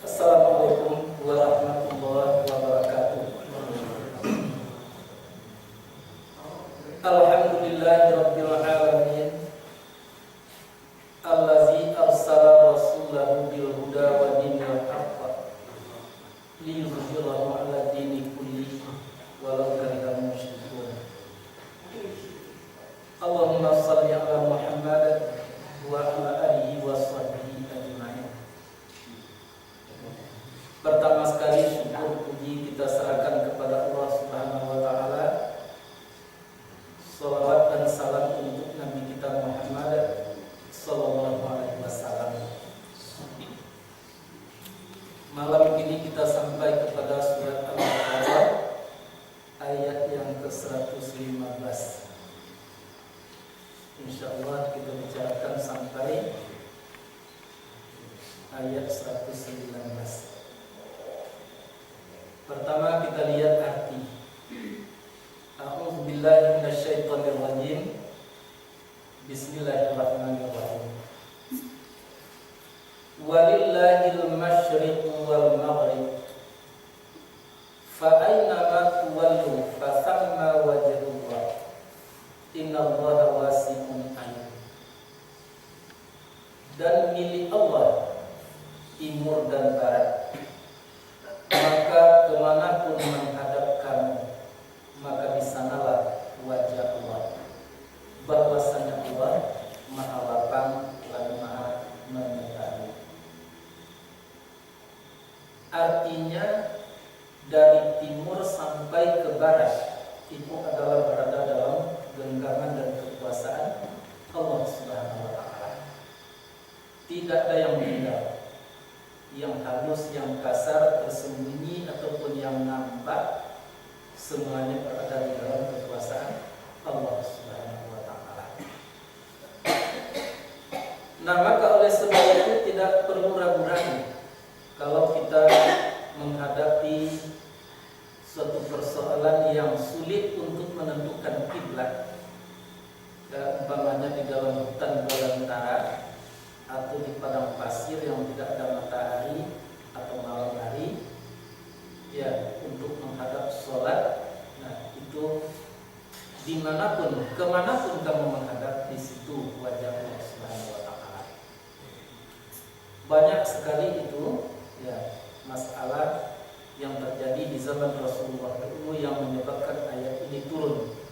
Assalamualaikum warahmatullahi wabarakatuh. Alhamdulillahirabbil alamin. Allazi arsala rasulahu bil huda wa dinil haqq liyudhhirahu 'ala dini kullihi walau karihal musyrikun. Allahumma shalli 'ala Muhammad wa 'ala alihi wa sahbihi ajma'in. Pertama sekali syukur puji kita serahkan kepada Allah Subhanahu wa taala. Shalawat dan salam untuk Nabi kita Muhammad sallallahu alaihi wasallam. Malam ini kita sampai kepada surat Al-Baqarah ayat yang ke-115. Insyaallah kita bicarakan sampai ayat 119. Pertama kita lihat arti. A'udzubillahi minasyaitonir rajim. Bismillahirrahmanirrahim. Walillahil masyriqu wal maghrib. Fa aina ma tuwallu fa thamma wajhullah. Innallaha wasi'un 'alim. Dan milik Allah timur dan barat. Maka kemanapun menghadap kamu, maka di sanalah wajah Allah. Bahwasanya Allah Maha Lapang dan Maha Mengetahui. Artinya dari timur sampai ke barat itu adalah berada dalam genggaman dan kekuasaan Allah Subhanahu wa taala. Tidak ada yang tinggal, yang halus, yang kasar, tersembunyi ataupun yang nampak, semuanya berada di dalam kekuasaan Allah Subhanahu wa taala. Nah, maka oleh sebab itu tidak perlu ragu-ragu kalau kita menghadapi suatu persoalan yang sulit untuk menentukan kiblat. Umpamanya di dalam hutan belantara atau di padang pasir yang tidak ada matahari atau malam hari, ya, untuk menghadap sholat. Nah, itu dimanapun, kemanapun kamu menghadap, di situ wajah Allah Subhanahu wa taala. Banyak sekali itu, ya, masalah yang terjadi di zaman Rasulullah dulu yang menyebabkan ayat ini turun.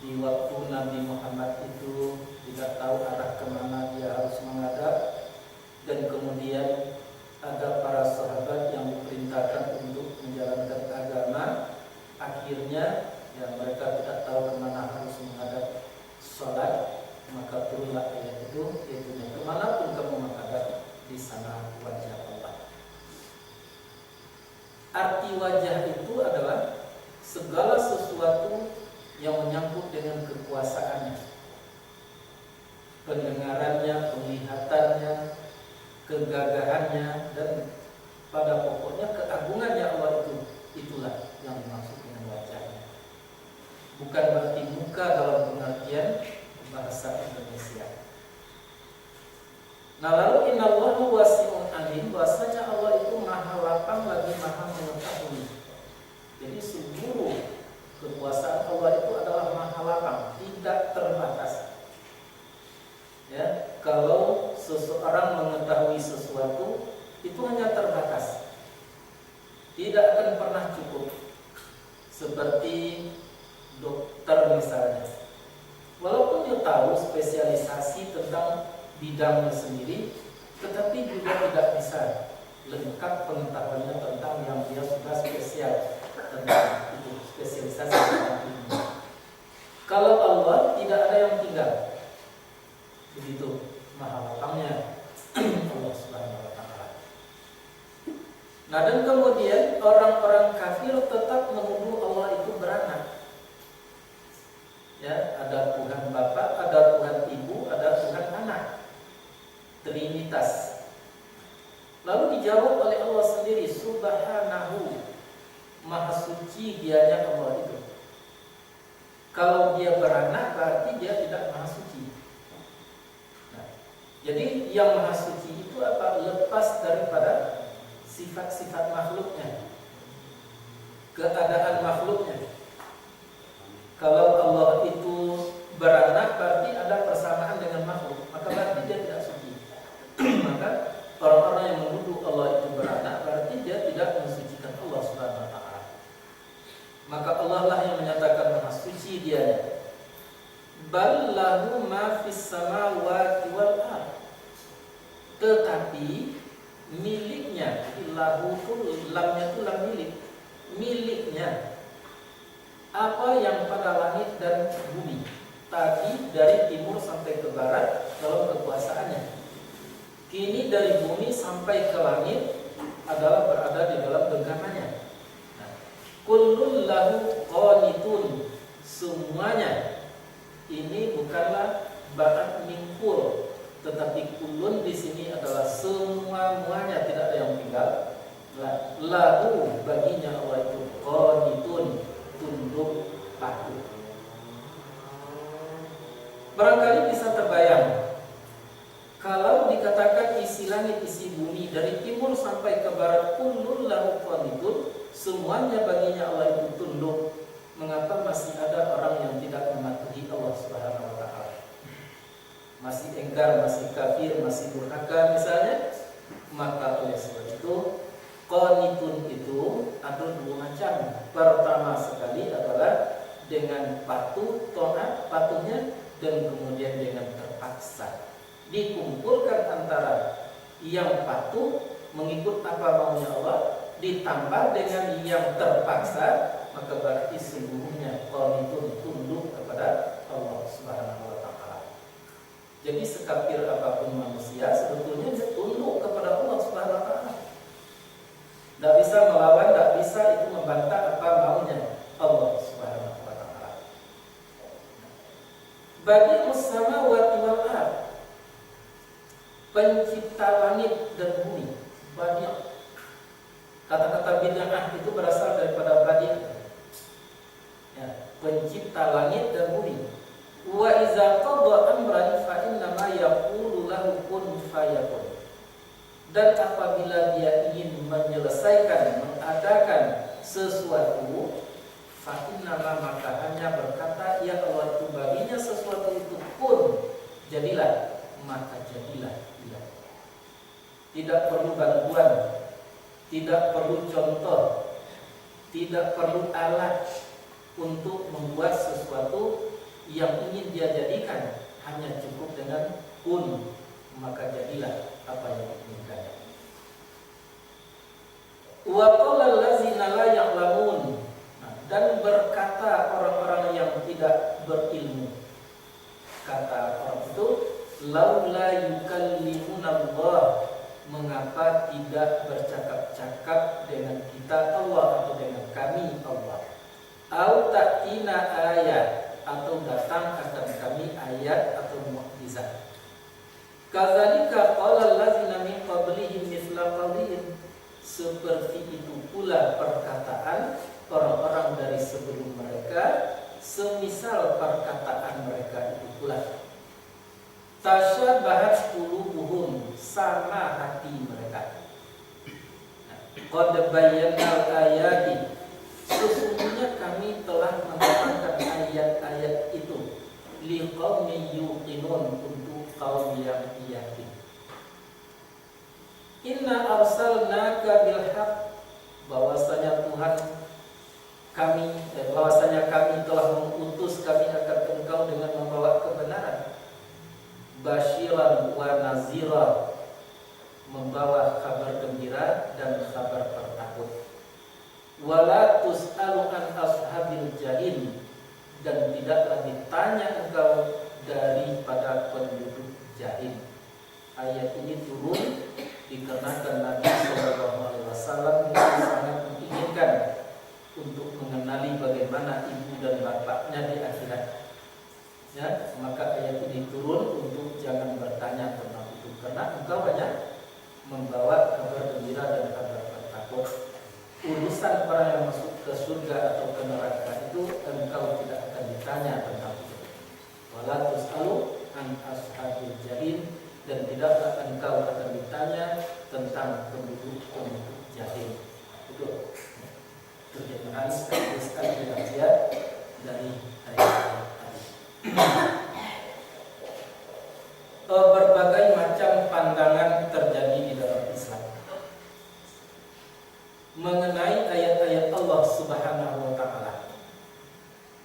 Di waktu Nabi Muhammad itu tidak tahu arah kemana dia harus menghadap, dan kemudian ada para sahabat yang diperintahkan untuk menjalankan agama. Akhirnya ya mereka tidak tahu kemana harus menghadap sholat, maka turunlah ayat itu, yaitu kemanapun kamu menghadap, di sana wajah Allah. Arti wajah itu adalah segala sesuatu yang menyangkut dengan kekuasaannya, pendengarannya, penglihatannya, kegagahannya, dan pada pokoknya keagungannya Allah itu. Itulah yang dimaksud dengan wajahnya. Bukan berarti muka dalam pengertian bahasa Indonesia. Nah, lalu innallaha wasi'un 'alim, bahwasanya Allah itu maha lapang lagi maha mengetahui. Jadi seluruh kekuasaan Allah itu adalah maha lapang, tidak terbatas. Ya, kalau seseorang mengetahui sesuatu itu hanya terbatas, tidak akan pernah cukup. Seperti dokter misalnya, walaupun dia tahu spesialisasi tentang bidangnya sendiri, tetapi juga tidak bisa lengkap pengetahuannya tentang yang dia sudah spesial tentang itu, spesialisasi tentang ini. Kalau Allah tidak ada yang tinggal, begitu maha lapangnya Allah Subhanahu wa taala. Nah, dan kemudian orang-orang kafir tetap menuduh Allah itu beranak. Ya, ada Tuhan Bapa, ada Tuhan Ibu, ada Tuhan Anak. Trinitas. Lalu dijawab oleh Allah sendiri, Subhanahu, maha suci dianya Allah itu. Kalau dia beranak berarti dia tidak maha suci. Nah, jadi yang maha suci itu apa? Lepas daripada sifat-sifat makhluknya, keadaan makhluknya. Kalau Allah itu beranak berarti ada persamaan dengan makhluk, maka berarti dia tidak suci. Maka orang-orang yang menuduh Allah itu beranak berarti dia tidak mensucikan Allah Subhanahu wa taala. Maka Allah lah yang menyatakan maha suci dia. Bal lahu ma fis samawati wal ard. Tetapi miliknya, lahu itu lamnya itu lam milik. Miliknya apa yang pada langit dan bumi. Tadi dari timur sampai ke barat dalam kekuasaannya. Kini dari bumi sampai ke langit adalah berada di dalam genggamannya. Nah, kullun lahu qanitun. Semuanya ini bukanlah ba'at mingkul, tetapi kullun di sini adalah semua-muanya, tidak ada yang tinggal. Lahu baginya Allah itu qanitun, tunduk patuh. Barangkali bisa terbayang kalau dikatakan isi langit isi bumi dari timur sampai ke barat kullun lahu qanitun, semuanya baginya Allah itu tunduk. Mengapa masih ada orang yang tidak mematuhi Allah Subhanahu wa taala? Masih engkar, masih kafir, masih durhaka misalnya. Maka oleh sebab itu qanitun itu ada dua macam. Pertama sekali adalah dengan patuh, taat, patuhnya, dan kemudian dengan terpaksa. Dikumpulkan antara yang patuh mengikut apa maunya Allah ditambah dengan yang terpaksa, maka berarti seluruhnya qanitun tunduk kepada Allah Subhanahu wa taala. Jadi sekafir apapun manusia sebetulnya dia tunduk kepada Allah Subhanahu wa taala. Tidak bisa melawan, tidak bisa itu membantah apa maunya Allah Subhanahu wa taala. Badi'us samawati wal ard, pencipta langit dan bumi. Badi'. Kata-kata bid'ah itu berasal daripada badi'. Ya, pencipta langit dan bumi. Wa iza qada amran fa inna ma yaqulu lahu kun fayakun. Dan apabila dia ingin menyelesaikan, mengadakan sesuatu, fa inna ma, maka hanya berkata ya Allah itu baginya sesuatu itu kun, jadilah, maka jadilah. Tidak perlu bantuan, tidak perlu contoh, tidak perlu alat untuk membuat sesuatu yang ingin dia jadikan, hanya cukup dengan kun, maka jadilah apa yang diinginkan. Wa qala allazina la ya'lamun, dan berkata orang-orang yang tidak berilmu, kata orang itu, laula yukallimuna Allah, mengapa tidak bercakap-cakap dengan kita Allah atau dengan kami Allah. Au ta'tina ayat, atau datang akan kami ayat atau mukjizat. Kadzalika qala allazina min qablihim mithla qawlihim, seperti itu pula perkataan orang-orang dari sebelum mereka, semisal perkataan mereka itu pula. Tasyabahat qulubuhum, sama hati mereka. Qad bayyana ayati, sesungguhnya kami telah menerangkan ayat-ayat itu liqaumin yuqinun, untuk kaum yang yakin. Inna arsalnaka bil haqq, bahwasanya kami telah mengutus kami akan engkau dengan membawa kebenaran. Basyiran wa nazira, membawa kabar gembira dan kabar bertakut. Wala tus'alu an ashabil jahil, dan tidaklah ditanya engkau daripada penduduk jahil. Ayat ini turun dikarenakan Nabi SAW sangat menginginkan untuk mengenali bagaimana ibu dan bapaknya di akhirat. Ya, maka ayat ini turun untuk jangan bertanya tentang itu, karena engkau hanya membawa kabar gembira dan kabar bertakut. Urusan orang yang masuk ke surga atau ke neraka itu engkau tidak akan ditanya tentang itu. Wala tus'alu an ashabil jahim, dan tidaklah engkau akan ditanya tentang penduduk jahil. Itu terjemahan sekali belajar dari ayat tadi. Berbagai macam pandangan terjadi di dalam Islam mengenai ayat-ayat Allah Subhanahu wa Ta'ala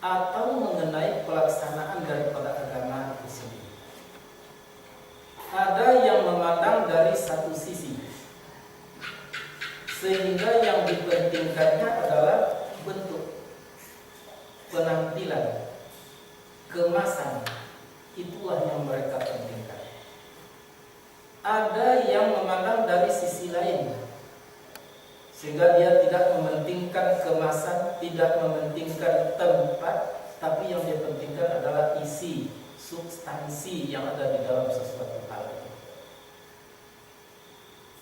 atau mengenai pelaksanaan daripada agama itu sendiri. Ada yang memandang dari satu sisi, sehingga yang dipentingkannya adalah bentuk, penampilan, kemasan, itulah yang mereka pentingkan. Ada yang memandang dari sisi lain, sehingga dia tidak mementingkan kemasan, tidak mementingkan tempat, tapi yang dia pentingkan adalah isi, substansi yang ada di dalam sesuatu hal.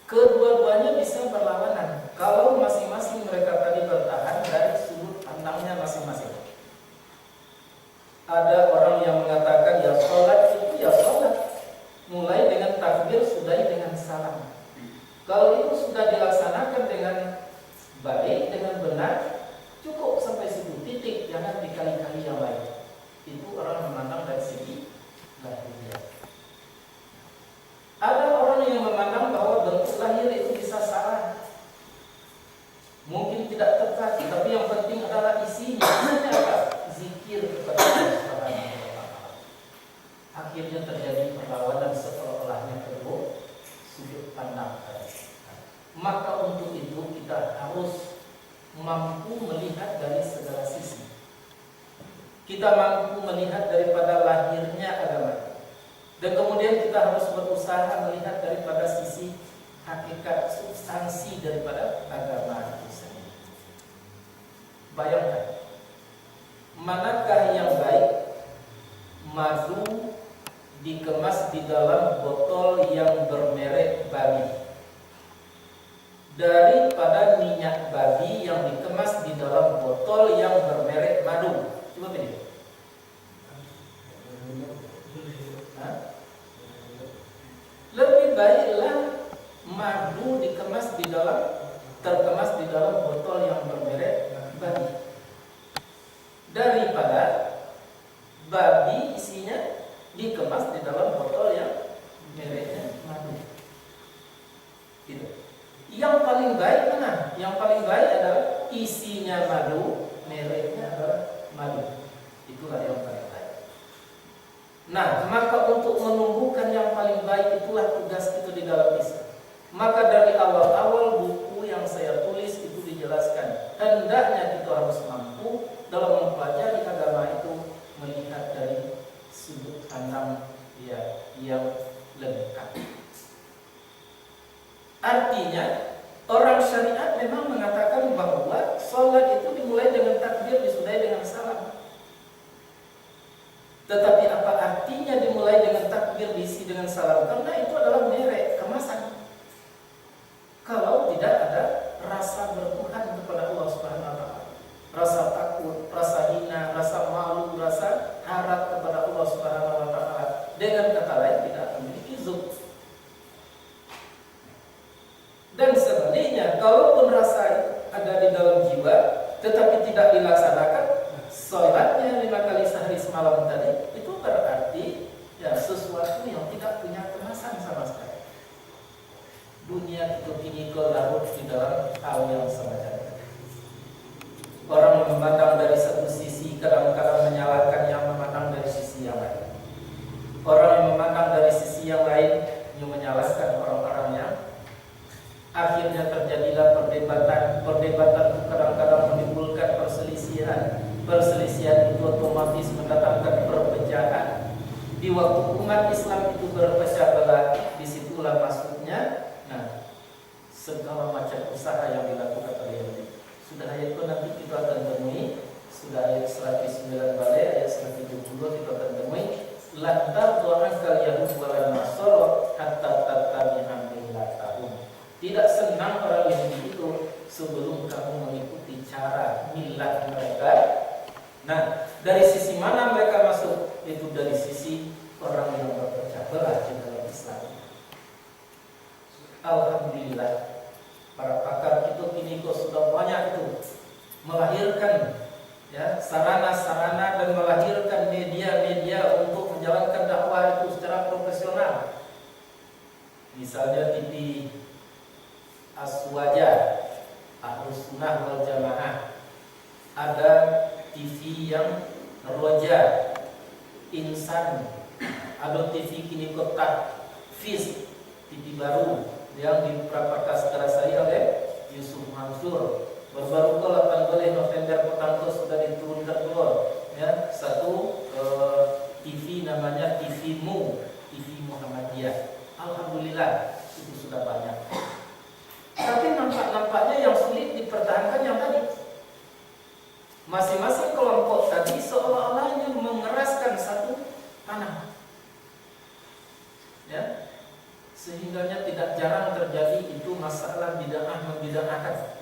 Kedua-duanya bisa berlawanan kalau masing-masing mereka tadi bertahan dari sudut pandangnya masing-masing. Ada orang yang mengatakan ya sholat itu ya sholat, mulai dengan takbir sudahi dengan salam. Kalau itu sudah dilaksanakan dengan baik, dengan benar, cukup sampai situ, titik, jangan dikali-kali yang lain. Itu orang memandang dari segi lahiriah. Ada orang yang memandang bahwa bentuk lahir itu bisa salah, mungkin tidak tepat, tapi yang penting adalah isinya. Isinya apa? Zikir kepada Allah Subhanahu wa Ta'ala. Akhirnya terjadi perlawanan seolah-olahnya kedua sudut pandang. Maka untuk itu kita harus mampu melihat dari segala sisi. Kita mampu melihat daripada lahirnya agama, dan kemudian kita harus berusaha melihat daripada sisi hakikat, substansi daripada agama itu sendiri. Bayangkan, manakah yang baik? Madu dikemas di dalam botol yang bermerek babi, daripada minyak babi yang dikemas di dalam botol yang bermerek madu. Coba pilih. Lebih baiklah madu terkemas di dalam botol yang bermerek babi, daripada babi isinya dikemas di dalam botol yang mereknya madu. Gitu. Yang paling baik mana? Yang paling baik adalah isinya madu, mereknya adalah madu. Itulah yang paling baik. Nah, maka untuk menumbuhkan yang paling baik itulah tugas itu di dalam Islam. Maka dari awal-awal buku yang saya tulis itu dijelaskan, hendaknya kita harus mampu dalam mempelajari agama itu melihat dari sudut pandang yang lengkap. Artinya, orang syariat memang mengatakan bahwa sholat itu dimulai dengan takbir, disudahi dengan salam. Tetapi apa artinya dimulai dengan takbir, diisi dengan salam? Karena itu adalah merek, kemasan. Kalau tidak ada rasa bertuhan kepada Allah Subhanahu wa Ta'ala, rasa takut, rasa hina, rasa malu, rasa harap kepada Allah Subhanahu wa Ta'ala, dengan kata lain tidak memiliki zuhud. Dan sebaliknya, kalaupun rasa ada di dalam jiwa tetapi tidak dilaksanakan, sholatnya 5 kali sehari semalam tadi, itu berarti ya sesuatu yang tidak punya kemasan sama sekali. Dunia itu kini larut di dalam hal yang semacam itu. Orang yang memandang dari satu sisi kadang-kadang menyalahkan yang memandang dari sisi yang lain. Orang yang memandang dari sisi yang lain yang menyalahkan orang-orang yang akhirnya terjadilah perdebatan itu kadang-kadang menimbulkan perselisihan. Perselisihan itu otomatis mendatangkan perpecahan. Di waktu umat Islam itu berpecah belah, disitulah masuknya segala macam usaha yang dilakukan oleh Yahudi. Sudah ayat itu nanti kita akan temui, sudah ayat 109 balik, ayat 170 kita akan temui. Lantar doa kal Yahud wal Nasara hatta tattabi'a millatahum. Tidak senang orang Yahudi itu sebelum kamu mengikuti cara millah mereka. Nah, dari sisi mana mereka masuk? Itu dari sisi orang yang berpecah belah di dalam Islam. Alhamdulillah. alhamdulillah para pakar itu kini kok sudah banyak itu melahirkan ya sarana-sarana dan melahirkan media-media untuk menjalankan dakwah itu secara profesional. Misalnya TV Aswaja, Ahlus Sunnah wal Jamaah, ada TV yang Roja, Insan, ada TV kini kotak Fis, TV baru yang diprakarsai oleh Yusuf Mansur. Baru-baru 18 November petang sudah diturunkan keluar ya satu TV namanya TV Muhammadiyah. Alhamdulillah itu sudah banyak. Tapi nampaknya yang sulit dipertahankan yang tadi. Masing-masing kelompok tadi seolah-olah ingin mengeraskan satu tanah. Ya. Sehingganya tidak jarang terjadi itu masalah bid'ah membid'ahkan.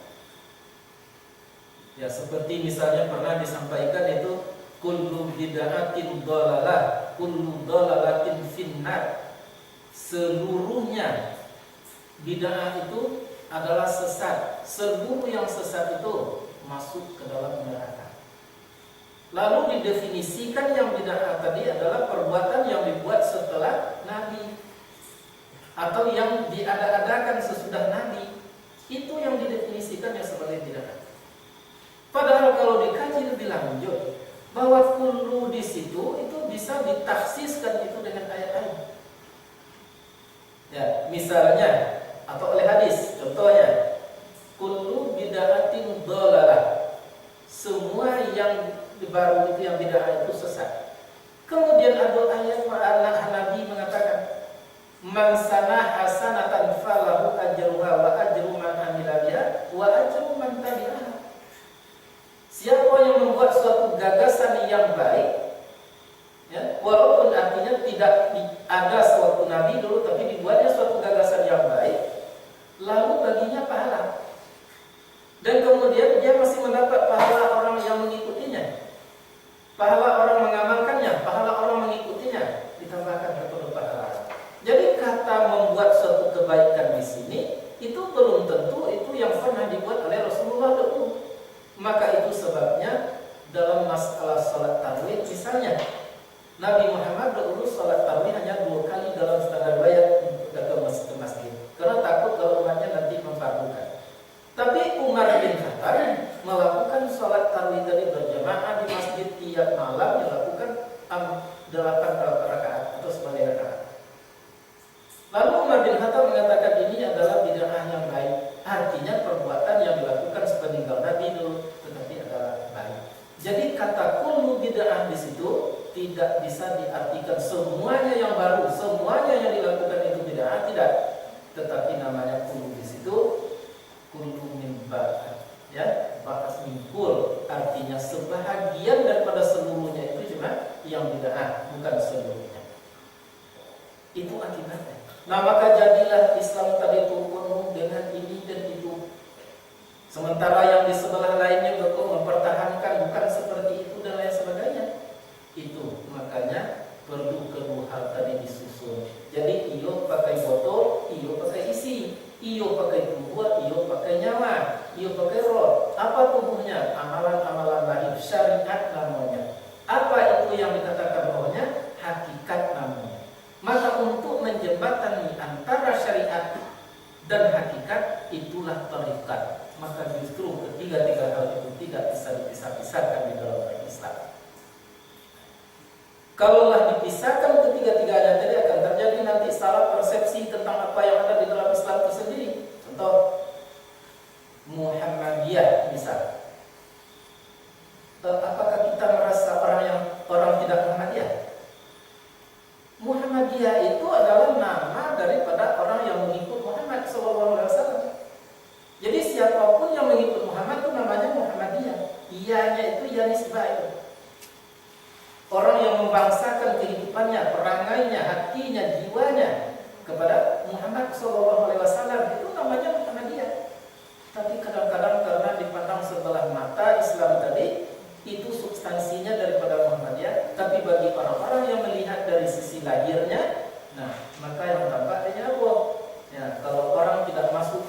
Ya seperti misalnya pernah disampaikan itu kullu bid'atin dhalalah, kullu dhalalatin finnar. Seluruhnya bid'ah itu adalah sesat. Seluruh yang sesat itu masuk ke dalam neraka. Lalu didefinisikan yang bid'ah tadi adalah perbuatan yang dibuat setelah Nabi atau yang diada-adakan sesudah Nabi. Itu yang didefinisikan yang sebagai bid'ah. Padahal kalau dikaji lebih lanjut bahwa kullu di situ itu bisa ditaksiskan itu dengan ayat-ayat. Ya, misalnya atau oleh hadis, contohnya kullu bid'atin dhalalah. Semua yang baru itu yang bid'ah itu sesat. Kemudian ada ayat anak Nabi mengatakan man sana hasanatan falahu ajruha wa ajru man amila biha wa ajru man tabi'aha. Siapa yang membuat suatu gagasan yang baik, ya, walaupun artinya tidak ada suatu nabi dulu, tapi dibuatnya suatu gagasan yang baik, lalu baginya pahala, dan kemudian dia masih mendapat pahala orang yang mengikutinya, pahala orang mengamalkannya, pahala orang mengikutinya, ditambahkan kepada pahala. Jadi kata membuat suatu kebaikan di sini itu belum tentu itu yang pernah dibuat oleh Rasulullah dulu. Maka itu sebabnya dalam masalah sholat tarawih misalnya Nabi Muhammad dulu sholat tarawih hanya 2 kali dalam setengah bayat untuk datang ke masjid karena takut kalau umatnya nanti memfardukan. Tapi Umar bin Khattab melakukan sholat tarawih tadi berjamaah di masjid tiap malam, dilakukan 8 rakaat atau sebagai rakaat. Lalu Umar bin Khattab mengatakan ini adalah bid'ah yang baik. Artinya perbuatan yang dilakukan sepeninggal Nabi dulu, tetapi adalah baik. Jadi kata kullu bid'ah di situ tidak bisa diartikan semuanya yang baru, semuanya yang dilakukan itu bid'ah, tidak. Tetapi namanya kullu di situ kullu min ba'd, ya, ba'd min kull, artinya sebahagian daripada seluruhnya itu cuma yang bid'ah, bukan seluruhnya. Itu akibatnya. Nah maka jadilah Islam tadi itu penuh dengan ini dan itu. Sementara yang di sebelah lainnya betul mempertahankan bukan seperti itu dan lain sebagainya. Itu makanya perlu kedua hal tadi disusun. Jadi iyo pakai botol, iyo pakai isi, iyo pakai tubuh, iyo pakai nyawa, iyo pakai roh. Apa tubuhnya? Amalan-amalan lahir syariat namanya. Apa itu yang dikatakan rohnya? Hakikat namanya. Maka untuk menjembatani antara syariat dan hakikat itulah thariqat. Maka justru ketiga-tiga hal itu tidak bisa dipisah-pisahkan di dalam Islam. Kalaulah dipisahkan ketiga-tiganya tadi akan terjadi nanti salah persepsi tentang apa yang ada di dalam Islam itu sendiri. Contoh Muhammadiyah misal. Apakah kita merasa orang tidak Muhammadiyah? Muhammadiyah itu adalah nama daripada orang yang mengikut Muhammad SAW. Jadi siapapun yang mengikut Muhammad itu namanya Muhammadiyah. Iyanya itu ya nisbah itu. Orang yang membangsakan kehidupannya, perangainya, hatinya, jiwanya kepada Muhammad SAW itu namanya Muhammadiyah. Tapi kadang-kadang karena dipandang sebelah mata Islam tadi itu substansinya daripada Muhammadiyah, tapi bagi orang-orang yang melihat dari sisi lahirnya, nah maka yang tampak dia jawab. Ya, kalau orang tidak masuk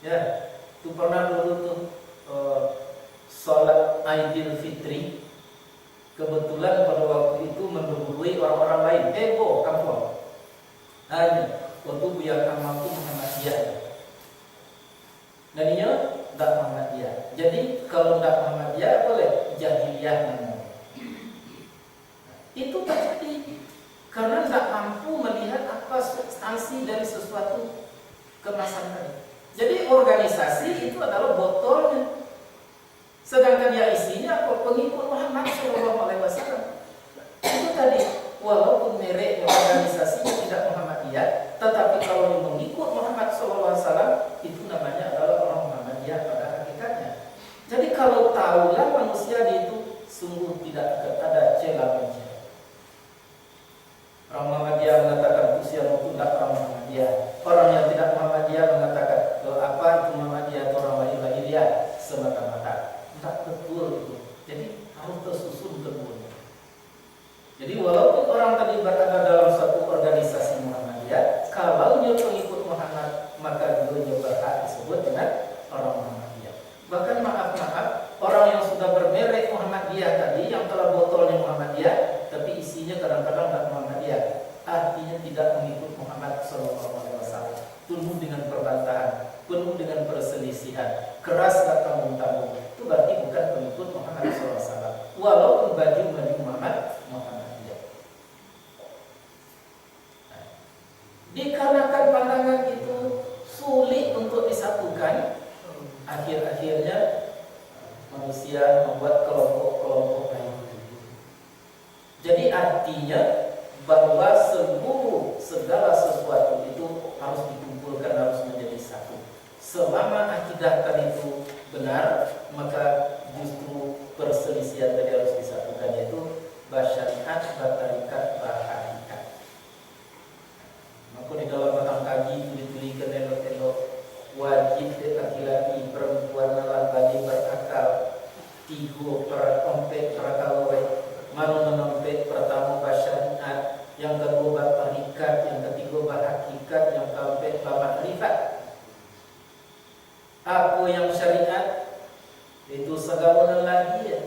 Ya, itu pernah dulu tuh sholat Aidil Fitri. Kebetulan pada waktu itu mendahului orang-orang lain. Heboh kampung. Hanya waktu Buya Kamal itu Muhammadiyah. Nadinya tak Muhammadiyah. Jadi kalau tak Muhammadiyah boleh jahiliyah namanya. Itu terjadi karena tak mampu melihat apa substansi dari sesuatu kemasan tadi. Jadi organisasi itu adalah botolnya. Sedangkan dia isinya apa? Pengikut Muhammad SAW. Itu tadi, walaupun mereknya organisasinya tidak Muhammadiyah, tetapi kalau yang mengikut Muhammad SAW, itu namanya adalah orang Muhammadiyah pada hakikatnya. Jadi kalau tahulah manusia itu sungguh tidak ada celah mencela. Orang Muhammadiyah mengatakan usia itu tidak orang Muhammadiyah. Orang yang tidak Muhammadiyah mengatakan apa itu Muhammadiyah atau orang lahiriah semata-mata. Tak betul itu. Jadi harus tersusun betul. Jadi walaupun orang tadi berada dalam suatu organisasi Muhammadiyah, kalau dia pengikut Muhammad, maka dia berhak disebut dengan orang Muhammadiyah. Bahkan maaf, orang yang sudah bermerek Muhammadiyah tadi, yang telah botolnya Muhammadiyah, tapi isinya kadang-kadang tak Muhammadiyah, artinya tidak mengikut Muhammad SAW. Penuh dengan perbantahan, penuh dengan perselisihan, keras tak tanggung-tanggung. Itu berarti bukan pengikut Muhammad SAW. Walaupun baju Muhammadiyah. Nah, dikarenakan pandangan itu sulit untuk disatukan, akhir-akhirnya manusia membuat kelompok-kelompok lain. Jadi artinya bahwa segala sesuatu itu harus dikumpulkan, harus menjadi satu. Selama akidah tadi itu benar, maka justru perselisihan tadi harus disatukan, yaitu basyariat, batarikat, bahagikat. Maka di dalam batang kaji dituliskan elok-elok wajib laki-laki perempuan lalaki berakal tiga perompet perakawai manu menompet pertama basyariat, yang kedua batarikat, yang ketiga bahagikat, yang keempat makrifat. Apa yang syariat itu segala lagi ya.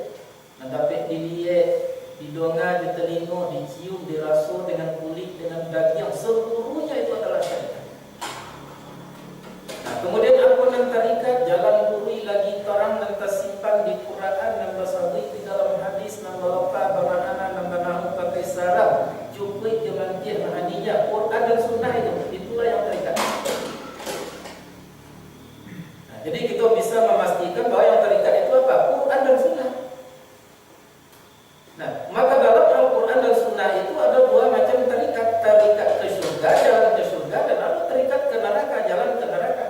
Dapat dilihat, didonga, ditelinga, dicium, dirasa dengan kulit, dengan daging, seluruhnya itu adalah syariat. Nah, kemudian apa yang tarikat, jalan buri lagi terang dan tersimpan di Quran dan bersabit di dalam hadis, dan belopa bermakna dan bernahu pakai saraf, jumpai kemantian mahaninya, Quran dan sunnah itulah yang tarikat. Jadi kita bisa memastikan bahwa yang tarikat itu apa? Quran dan sunnah. Nah, maka dalam Al-Quran dan sunnah itu ada dua macam tarikat. Tarikat ke surga, jalan ke surga, dan ada tarikat ke neraka, jalan ke neraka.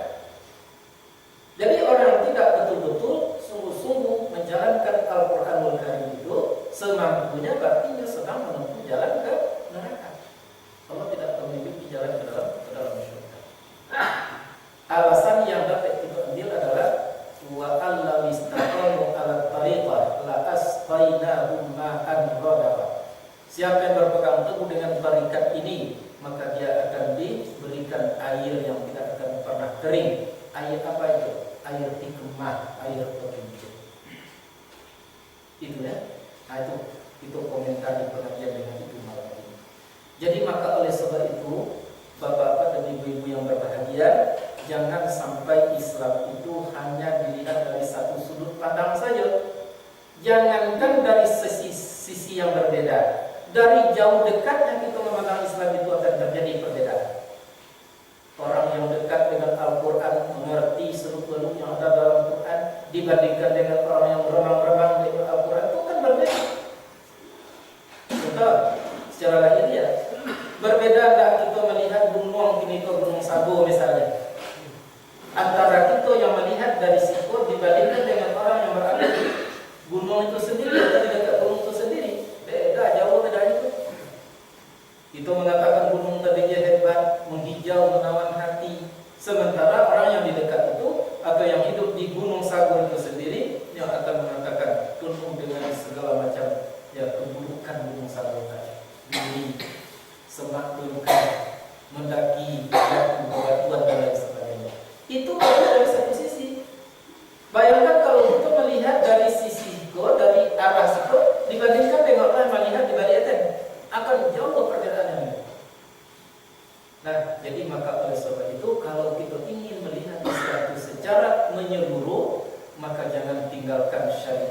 Jadi orang tidak betul-betul sungguh-sungguh menjalankan Al-Quranul Karim itu semampunya, berarti dia sedang menempuh jalan ke neraka. Kalau tidak memiliki jalan ke dalam surga. Alasan yang dapat kita ambil adalah wa alla wistaqamu ala tariqah la asqainahum ma'an ghadaba. Siapa yang berpegang teguh dengan tarikat ini, maka dia akan diberikan air yang tidak akan pernah kering. Air apa itu? Air hikmah, air petunjuk. Itu ya. Nah, itu komentar di pengajian dengan itu malam ini. Jadi maka oleh sebab itu, bapak-bapak dan ibu-ibu yang berbahagia, jangan sampai Islam itu hanya dilihat dari satu sudut pandang saja. Jangankan dari sisi yang berbeda, dari jauh dekat yang kita memandang Islam itu akan terjadi perbedaan. Orang yang dekat dengan Al-Quran mengerti seluk-beluk yang ada dalam Quran dibandingkan dengan orang yang beremang-remang dengan Al-Quran itu kan berbeda. Betul, secara lahiriah berbeda. Tak kita melihat gunung kini ke Gunung Sabo misalnya, antara kita yang melihat dari situ dibandingkan dengan orang yang berada di gunung itu sendiri atau di dekat gunung itu sendiri, beda jauh beda itu. Itu mengatakan gunung tadinya hebat, menghijau, menawan hati, sementara orang yang di dekat itu atau yang hidup di Gunung Sago itu sendiri yang akan mengatakan penuh dengan segala macam ya keburukan Gunung Sago tadi, duri, semak belukar, mendaki, batu, bebatuan dan lain sebagainya. Itu adalah dari satu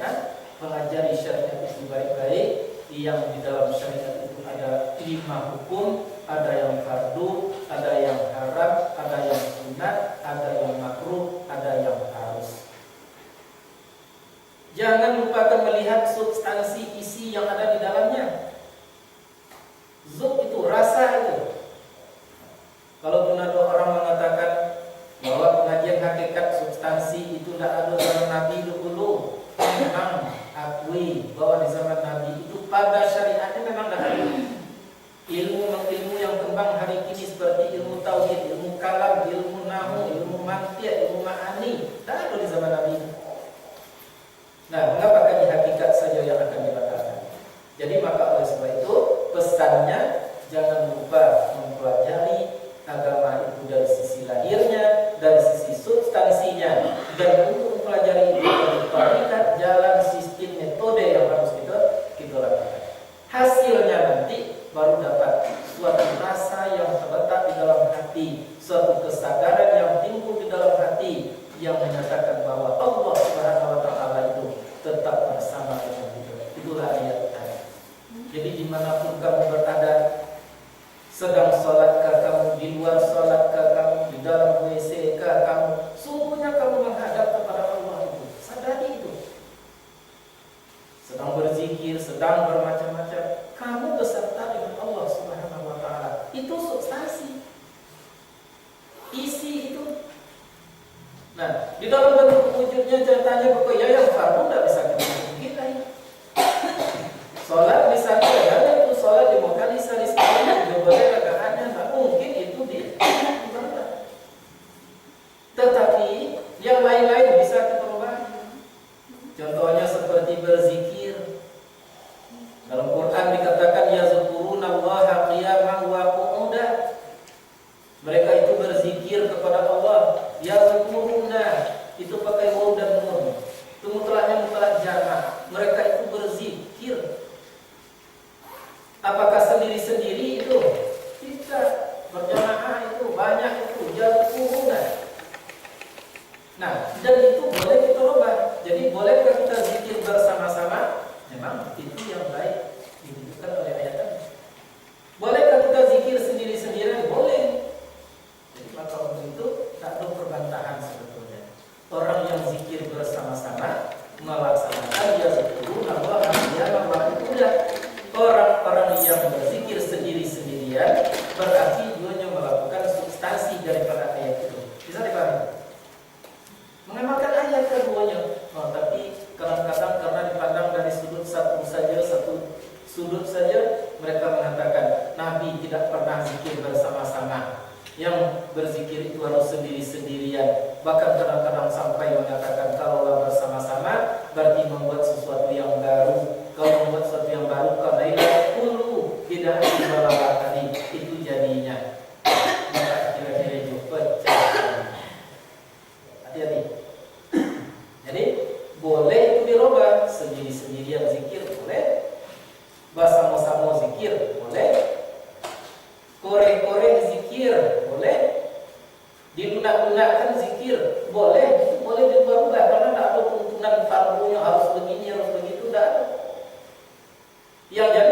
syariat, pelajari syariat itu baik-baik. Yang di dalam syariat itu ada 5 hukum, ada yang fardu, ada yang haram, ada yang sunat, ada yang makruh, ada yang harus. Jangan lupakan melihat substansi isi yang ada di dalamnya. Zuk itu rasa itu. Kalau benar orang mengatakan bahwa pengajian hakikat substansi itu tidak ada zaman Nabi dulu, memang akui bahwa di zaman Nabi itu pada syariatnya memang tidak ada. Ilmu yang kembang hari ini seperti ilmu tauhid, ilmu kalam, ilmu nahu, ilmu mantiq, ilmu ma'ani, tidak ada di zaman Nabi. Nah, mengapa di hakikat saja yang akan dibatalkan? Jadi maka oleh sebab itu pesannya jangan lupa mempelajari agama itu dari sisi lahirnya, dari sisi substansinya, dan untuk mempelajari itu dari jalan sistem metode yang harus kita lakukan. Hasilnya nanti baru dapat suatu rasa yang terletak di dalam hati, suatu kesadaran yang timbul di dalam hati yang menyatakan bahwa Allah Subhanahu wa taala itu tetap bersama dengan kita. Itulah ayat tadi. Jadi dimanapun kamu berada, sedang sholatkah kamu, di luar sholatkah kamu, di dalam WC kah kamu, sungguhnya kamu menghadap kepada Allah itu. Sadari itu. Sedang berzikir, sedang bermacam-macam, kamu beserta dengan Allah Subhanahu wa taala. Itu substansi. Isi itu. Nah, di dalam bentuk wujudnya ceritanya pokoknya yang fardu tidak bisa kita ini. Sholat misalnya ada itu sholat di Mokalisa di sekolah juga boleh rakaatnya, tak mungkin itu diubah. Tetapi yang lain-lain bisa kita ubah. Contohnya seperti berzikir. Dalam Quran dikatakan yazkurunallaha qiyaman wa qu'udan. Mereka itu berzikir kepada Allah. Yazkuruna itu pakai waw dan nun. Itu mutlaknya mutlak jamak. Mereka itu berzikir. Apakah sendiri-sendiri itu? Tidak. Berjamaah itu banyak itu. Yazkuruna. Nah, dan itu boleh kita ubah. Jadi bolehkah kita zikir bersama-sama? Memang itu yang baik ditunjukkan oleh ayat tadi. Bolehkah kita zikir sendiri-sendirian? Boleh. Jadi maka untuk itu tak ada perbantahan sebetulnya. Orang yang zikir bersama-sama melaksanakan yazkuruna Allah qiyaman wa qu'udan. Orang-orang yang berzikir sendiri-sendirian berarti duanya melakukan substansi daripada ayat itu. Bisa dipahami? Mengamalkan ayat keduanya. Oh, tapi kadang-kadang karena dipandang dari sudut satu sudut saja, mereka mengatakan Nabi tidak pernah zikir bersama-sama. Yang berzikir itu harus sendiri-sendirian. Bahkan kadang-kadang sampai mengatakan kalau bersama-sama berarti membuat sesuatu yang baru. Kalau membuat sesuatu yang baru karena dulu tidak dibawa tadi itu jadinya. Maka kira-kira itu pecah. Hati-hati. Jadi boleh itu dirubah, sendiri-sendirian zikir boleh, bersama-sama zikir boleh, koreng-koreng zikir boleh, dilunak-lunakkan zikir boleh, itu boleh dirubah karena tidak ada tuntunan fardunya harus begini harus begitu, tidak ada. Yang jadi